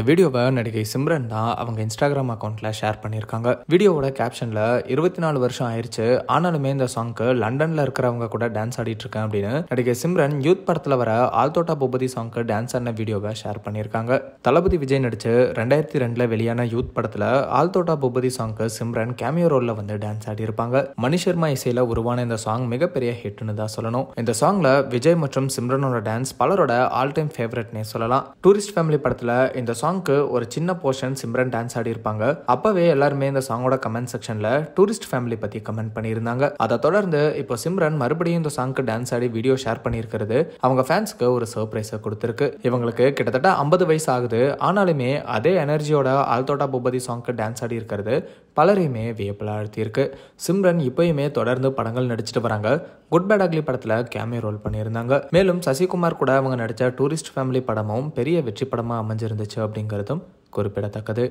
வீடியோவை நடிகை சிம்ரன் தான் அவங்க இன்ஸ்டாகிராம் அக்கௌண்ட்ல ஷேர் பண்ணியிருக்காங்க. வீடியோவோட கேப்ஷன்ல 24 வருஷம் ஆயிருச்சு, ஆனாலுமே இந்த சாங்க்கு லண்டன்ல இருக்கிறவங்க கூட டான்ஸ் ஆடிட்டு இருக்கேன் அப்படின்னு நடிகை சிம்ரன் யூத் படத்துல வர ஆல்தோட்டா பூபதி சாங்க்கு டான்ஸ் ஆடின வீடியோவை ஷேர் பண்ணியிருக்காங்க. தளபதி விஜய் நடிச்சு 2002 வெளியான யூத் படத்துல ஆல்தோட்டா பூபதி சாங்க்கு சிம்ரன் கேமியோ ரோல்ல வந்து டான்ஸ் ஆடி இருப்பாங்க. மணி சர்மா இசையில உருவான இந்த சாங் மிகப்பெரிய ஹிட்னு தான் சொல்லணும். இந்த சாங்ல விஜய் மற்றும் சிம்ரனோட டான்ஸ் பலரோட ஆல் டைம் ஃபேவரட்னே சொல்லலாம். டூரிஸ்ட் ஃபேமிலி படத்துல இந்த சாங்க்கு ஒரு சின்ன போர்ஷன் சிம்ரன் டான்ஸ் ஆடி இருப்பாங்க. அப்பவே எல்லாருமே இந்த சாங்கோட கமெண்ட் செக்ஷன்ல டூரிஸ்ட் ஃபேமிலி பத்தி கமெண்ட் பண்ணியிருந்தாங்க. அதை தொடர்ந்து இப்போ சிம்ரன் மறுபடியும் இந்த சாங்க்கு டான்ஸ் ஆடி வீடியோ ஷேர் பண்ணியிருக்கிறது அவங்க ஃபேன்ஸ்க்கு ஒரு சர்ப்ரைஸை கொடுத்திருக்கு. இவங்களுக்கு கிட்டத்தட்ட 50 வயசு ஆகுது, ஆனாலுமே அதே எனர்ஜியோட ஆல்தோட்டா பூபதி சாங்க்கு டான்ஸ் ஆடி இருக்கிறது பலரையுமே வியப்பில் ஆழ்த்தியிருக்கு. சிம்ரன் இப்பயுமே தொடர்ந்து படங்கள் நடிச்சிட்டு வராங்க. குட் பேட் அக்லி படத்துல கேமியோ ரோல் பண்ணியிருந்தாங்க. மேலும் சசிகுமார் கூட அவங்க நடிச்ச டூரிஸ்ட் ஃபேமிலி படமும் பெரிய வெற்றி படமா அமைஞ்சிருந்துச்சு அப்படிங்கிறதும் குறிப்பிடத்தக்கது.